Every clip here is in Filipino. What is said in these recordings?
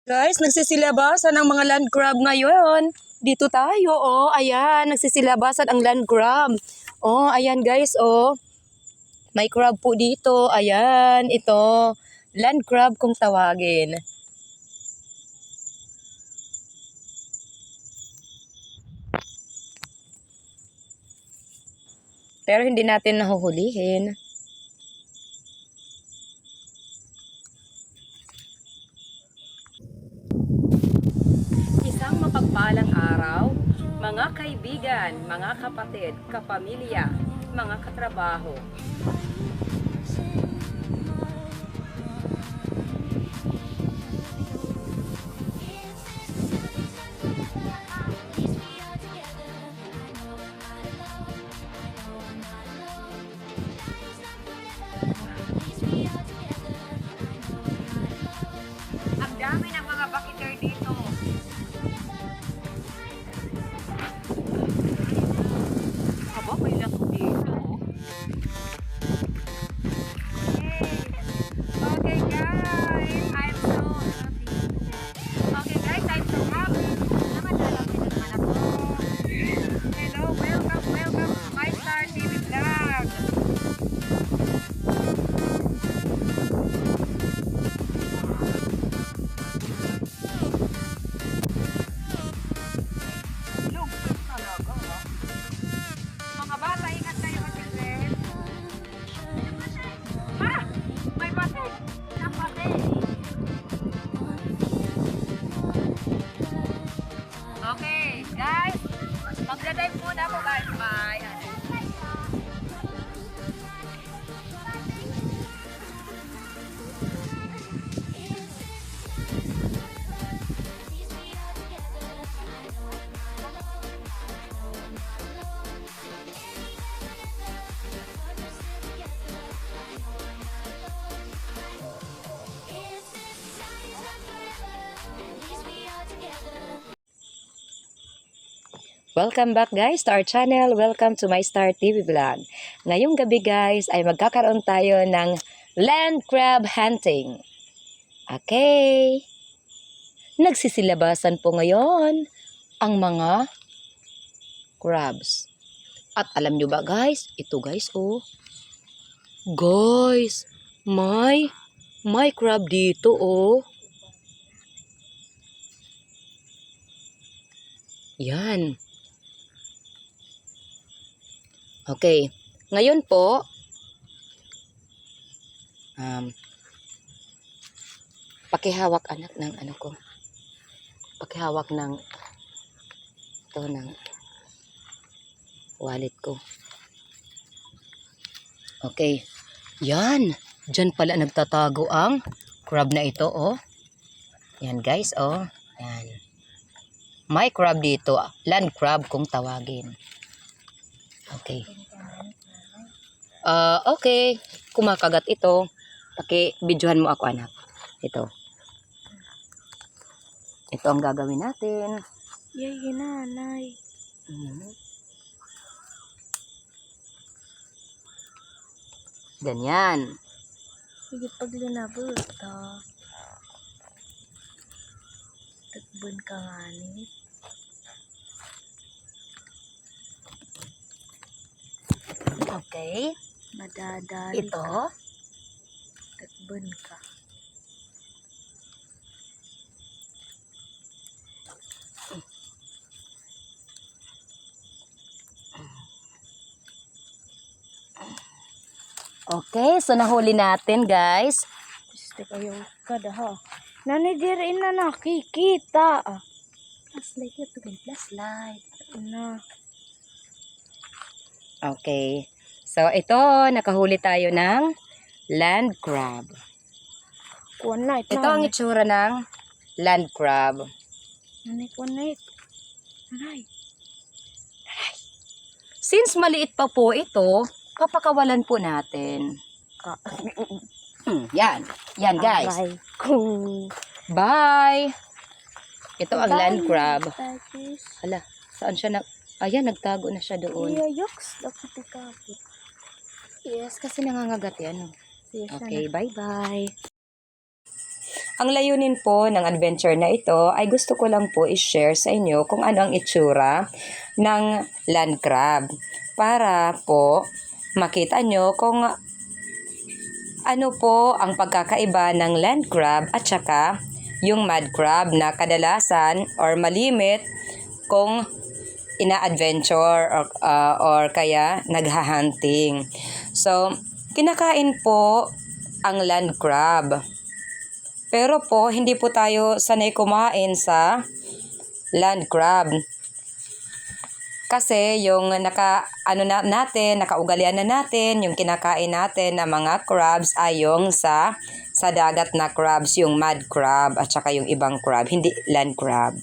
Guys, nagsisilabasan ang mga land crab ngayon. Dito tayo, oh. Ayan, nagsisilabasan ang land crab. Oh, ayan guys, oh. May crab po dito. Ayan, ito. Land crab kung tawagin. Pero hindi natin nahuhulihin. Isang mapagpalang araw, mga kaibigan, mga kapatid, kapamilya, mga katrabaho. Ang dami ng mga bakiter dito. Aba, may lato dito. Okay guys, I'm so happy. Okay guys, I'm so happy. Namadalapit naman ako. Hello, welcome to My Star TV Vlog. Lugos talaga, ha? Mga bata, ingat kayo kasi. Ha? May batik! Napatay! Okay, guys. Magdadive muna ako, guys. Bye. Welcome back guys to our channel. Welcome to My Star TV Vlog. Ngayong gabi guys ay magkakaroon tayo ng land crab hunting. Okay. Nagsisilabasan po ngayon ang mga crabs. At alam nyo ba guys? Ito guys oh. Guys, may crab dito oh. Yan. Okay. Ngayon po, pakihawak anak ng ano ko. Pakihawak ng ito ng wallet ko. Okay. Yan. Diyan pala nagtatago ang crab na ito, oh. Yan guys, oh. Yan. May crab dito. Land crab kung tawagin. Okay. Okay. Kumakagat ito. Paki-videohan mo ako, anak. Ito. Ito ang gagawin natin. Yay, nanay. Ganyan. Sige pag linabot ta. Tagbon ka nga ni. Okay. Madadali Ito. ka. Tagbon ka. Okay, so nahuli natin, guys. Gusto kayo ka ha. Nanay dirin na nakikita. Flashlight ito, flashlight. Na. Okay. So, ito, nakahuli tayo ng land crab. Kuwan na ito. Ito ang itsura ng land crab. Nanay, kuwan na ito. Nanay. Since maliit pa po ito, papakawalan po natin. Ka. Yan. Yan, guys. Aray ko. Bye. Ito ang land crab. Tapos. Hala, saan siya ayan, nagtago na siya doon. Yoks. Dapat ikabot. Yes, kasi nangangagat yan. Yes, Okay, bye-bye. Ang layunin po ng adventure na ito ay gusto ko lang po i-share sa inyo kung ano ang itsura ng land crab para po makita nyo kung ano po ang pagkakaiba ng land crab at saka yung mud crab na kadalasan or malimit kung ina-adventure or kaya nagha-hunting. So, kinakain po ang land crab. Pero po, hindi po tayo sanay kumain sa land crab. Kasi yung nakaugalian na natin, yung kinakain natin na mga crabs ay yung sa dagat na crabs, yung mud crab at saka yung ibang crab, hindi land crab.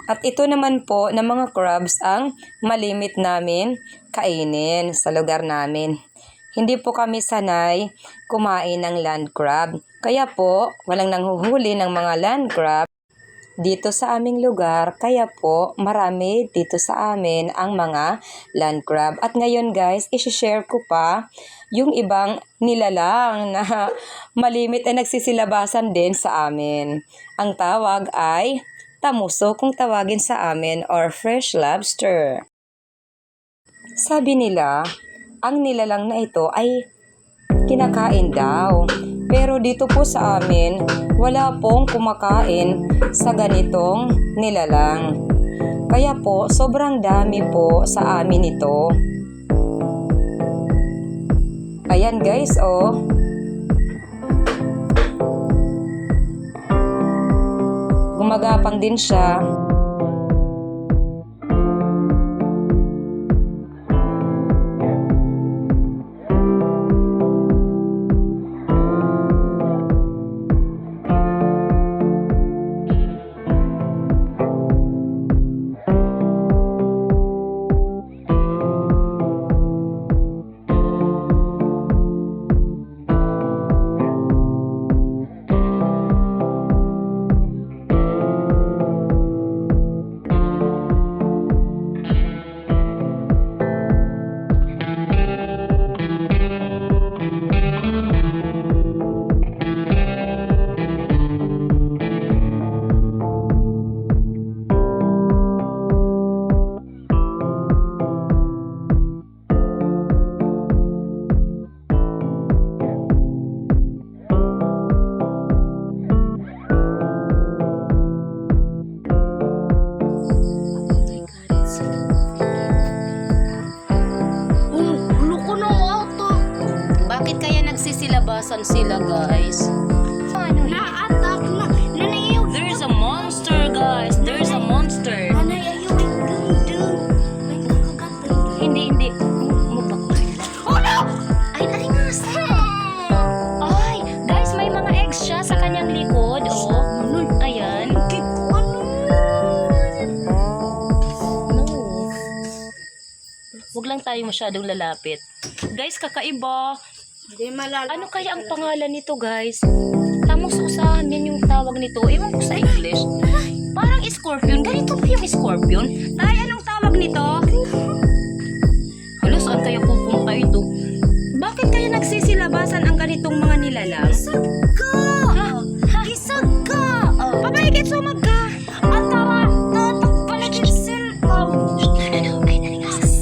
At ito naman po na mga crabs ang malimit namin kainin sa lugar namin. Hindi po kami sanay kumain ng land crab. Kaya po, walang nanghuhuli ng mga land crab dito sa aming lugar. Kaya po, marami dito sa amin ang mga land crab. At ngayon guys, isi-share ko pa yung ibang nilalang na malimit ay nagsisilabasan din sa amin. Ang tawag ay tamuso kung tawagin sa amin or fresh lobster. Sabi nila, ang nilalang na ito ay kinakain daw. Pero dito po sa amin, wala pong kumakain sa ganitong nilalang. Kaya po, sobrang dami po sa amin ito. Ayan guys, oh. Gumagapang din siya. Bakit kaya nagsisilabasan sila, guys? Ano Na-attack na. Nanay, ayaw. There's a monster, guys. There's a monster. Nanay, ayaw. May kakagat. Hindi. Mabakbay. Oh no! Ay, alingas. Ay, guys, may mga eggs siya sa kanyang likod. Oh, ayan. No. Huwag lang tayo masyadong lalapit. Guys, kakaiba. Hindi malala. Ano kaya ang pangalan nito, guys? Tamuso sa amin yung tawag nito. Ewan ko sa English. Parang scorpion. Ganito ba yung scorpion? Tay, anong tawag nito? Hala, saan kaya pupunta ito? Bakit kaya nagsisilabasan ang ganitong mga nilalang? Isagka! Isagka! Pabayagit sumag ka! Ang tara! Tatagpalit yung cellphone! Ay, nalingas.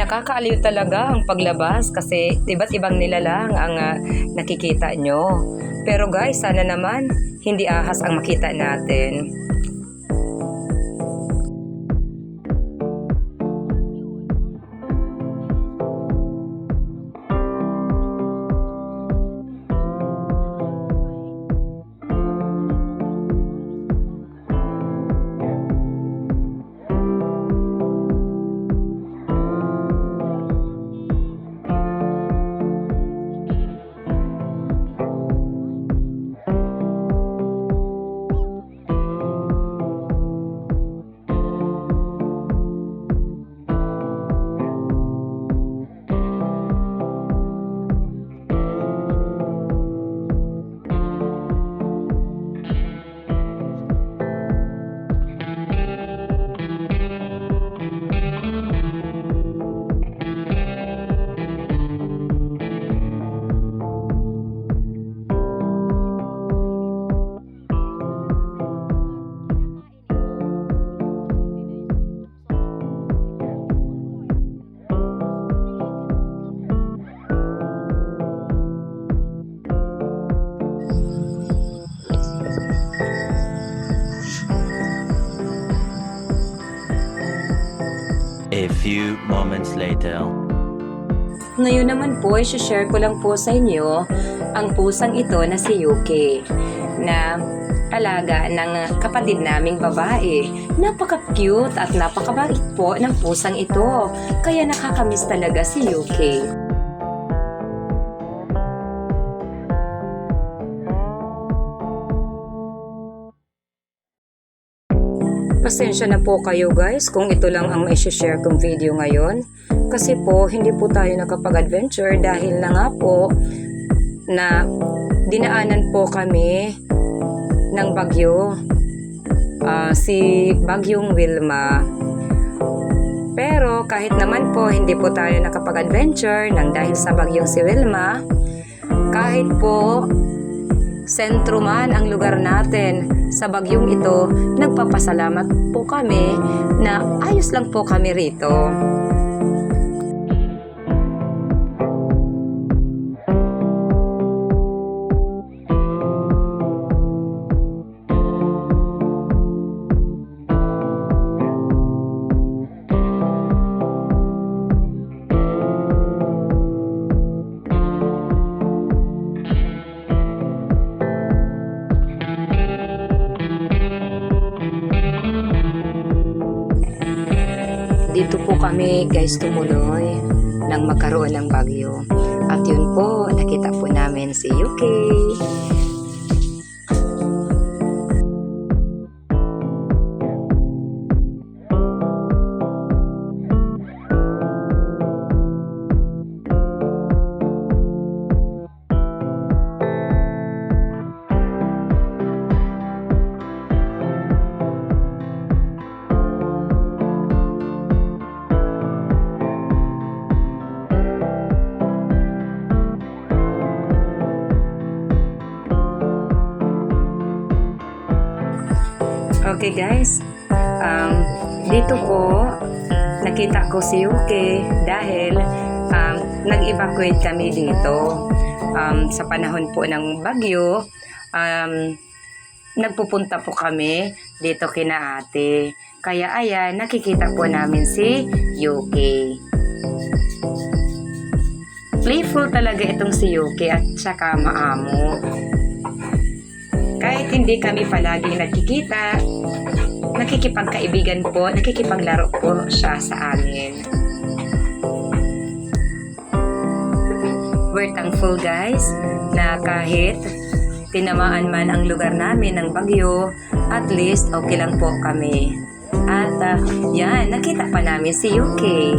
nakakaaliw talaga ang paglabas kasi iba't ibang nilalang ang nakikita nyo. Pero guys, sana naman hindi ahas ang makita natin. A few moments later. Ngayon naman po, i-share ko lang po sa inyo ang pusang ito na si Yuki na alaga ng kapatid naming babae. Napaka-cute at napakabait po ng pusang ito. Kaya nakakamiss talaga si Yuki. Pasensya na po kayo guys kung ito lang ang mai-share kong video ngayon. Kasi po hindi po tayo nakapag-adventure dahil na nga po na dinaanan po kami ng bagyo. Si Bagyong Wilma. Pero kahit naman po hindi po tayo nakapag-adventure nang dahil sa bagyong si Wilma, kahit po sentro man ang lugar natin sa bagyong ito, nagpapasalamat po kami na ayos lang po kami rito. Dito po kami guys tumuloy nang magkaroon ng bagyo. At yun po, nakita po namin si Yuki. Okay guys, dito po nakita ko si Yuki dahil nag-evacuate kami dito sa panahon po ng bagyo. Nagpupunta po kami dito kina ate. Kaya ayan, nakikita po namin si Yuki. Playful talaga itong si Yuki at saka maamo. Kahit hindi kami palaging nagkikita, nakikipagkaibigan po, nakikipaglaro po siya sa amin. We're thankful guys na kahit tinamaan man ang lugar namin ng bagyo, at least okay lang po kami. At yan, nakita pa namin si Yuki.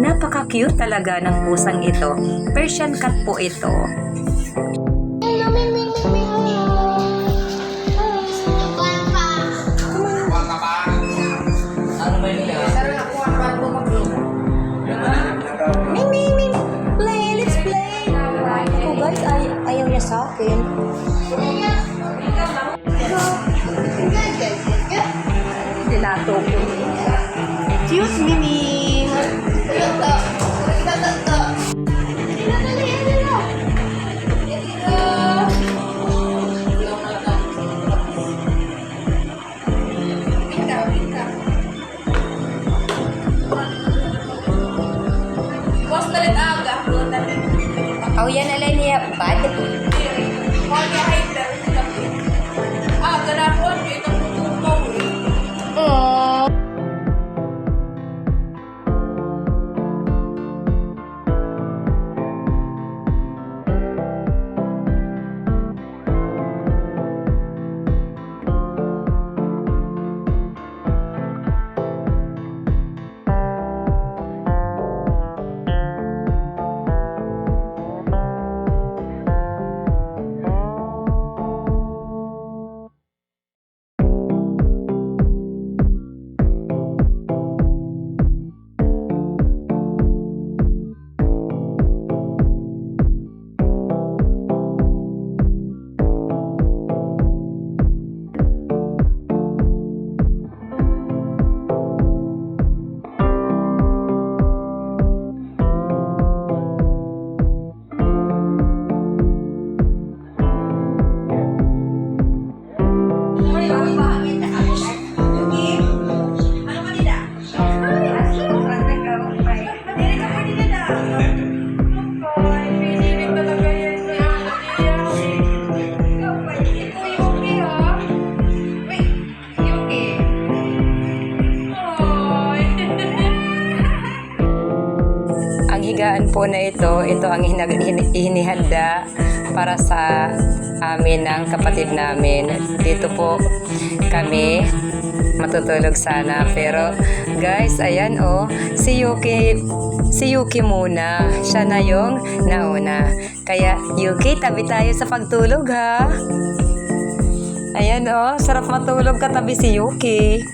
Napaka-cute talaga ng pusang ito. Persian cat po ito. Ayaw niya sa akin. Dinato ko. Cute, Mimi. Bad? Oh. Ang higaan po na ito ang hinihanda para sa amin ng kapatid namin. Dito po kami matutulog sana. Pero guys, ayan si Yuki muna. Siya na yung nauna. Kaya Yuki, tabi tayo sa pagtulog ha. Ayan sarap matulog katabi si Yuki.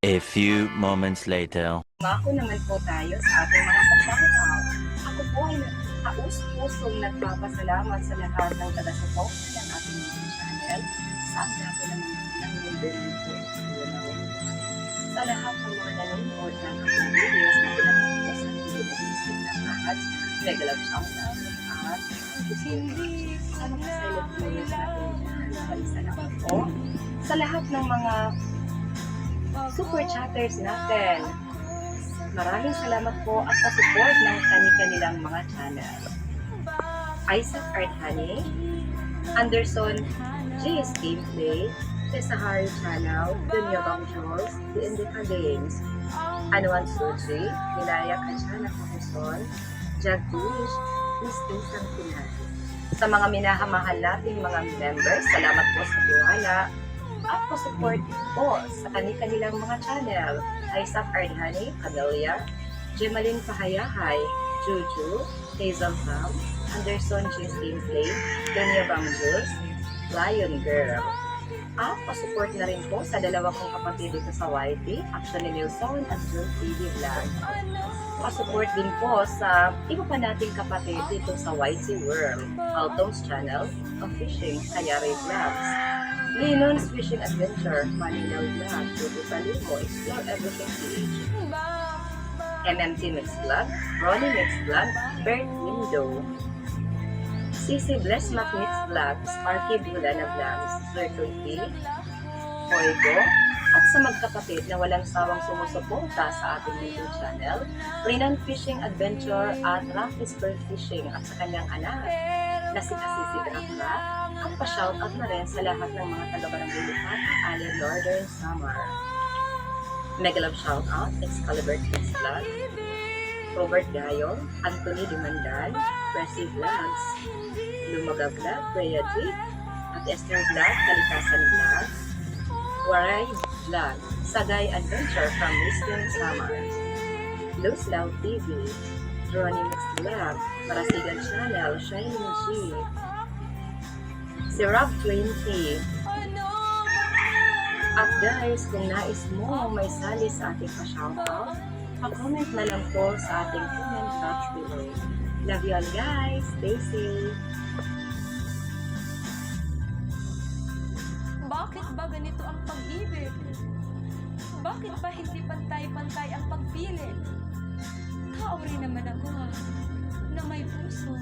A few moments later. Bako naman po tayo sa ating mga pa-shoutout. Ako po ay taus-pusong nagpapasalamat sa lahat ng taga-support ng ating YouTube channel. Sa abla po naman ng mundo nito. Sa lahat ng mga nanonood ng ating videos na pinatapos sa YouTube ng lahat, regular shoutout at hindi sana pa-silent moments natin dyan. Salamat po sa lahat ng mga super chatters natin. Maraming salamat po at sa-support ng kanilang mga channel. Isaac Arthani, Anderson JS Gameplay, Tesahari Channel, Dunya Bang Jules, The Indica Games, Anuan Suji, Nilaya Kachana Kapuson, Jagdish, Miss Insang Pinay. Sa mga minahamahal nating mga members, salamat po sa tiwala at po-support po sa kanilang mga channel. Isaac Ardhani, Camelia, Gemaline Pahayahay, Juju, Hazel Ham, Anderson James Gameplay, Dunya Bang Jules, Lion Girl. At pasupport na rin po sa dalawa kong kapatid dito sa YT, Actually Nilsson at Joe TV Vlog. Pasupport din po sa iba pa nating kapatid dito sa YT World, Altom's Channel, of Fishing, Kayari Vlogs, Linon's Fishing Adventure, Maninaw Vlog, Tuto Talimo, Explore Everything PH, MMT Mix Vlog, Ronnie Mix Vlog, Bert Window, CC Bless Mac Mix Vlog, Sparky Bulana Vlogs, Circle P, Oigo, at sa magkapatid na walang sawang sumusuporta sa ating YouTube channel, Rinan Fishing Adventure at Raffis Bird Fishing at sa kanyang anak na si Kasisi Drafla at pa-shoutout na rin sa lahat ng mga taga-barangay Lipat, Ali Northern Samar. Mega love shoutout, Excalibur Kids Vlog, Robert Gayo, Anthony Dimandan, Pressy Vlogs, Lumaga Vlog, Rhea G, at Esther Vlog, Kalikasan Vlog, Waray Vlog, Sagay Adventure from Wisdom Samar, Luz Lao TV, Ronnie Mix Vlog, Marasigan Channel, Shining G, si Rob 20. At guys, kung nais mo may sali sa ating pa-shoutout, pa-comment na lang po sa ating comment box below. Love you all guys. Stay safe. Bakit ba ganito ang pag-ibig? Bakit ba hindi pantay-pantay ang pagpili? Tao rin naman ako na may puso.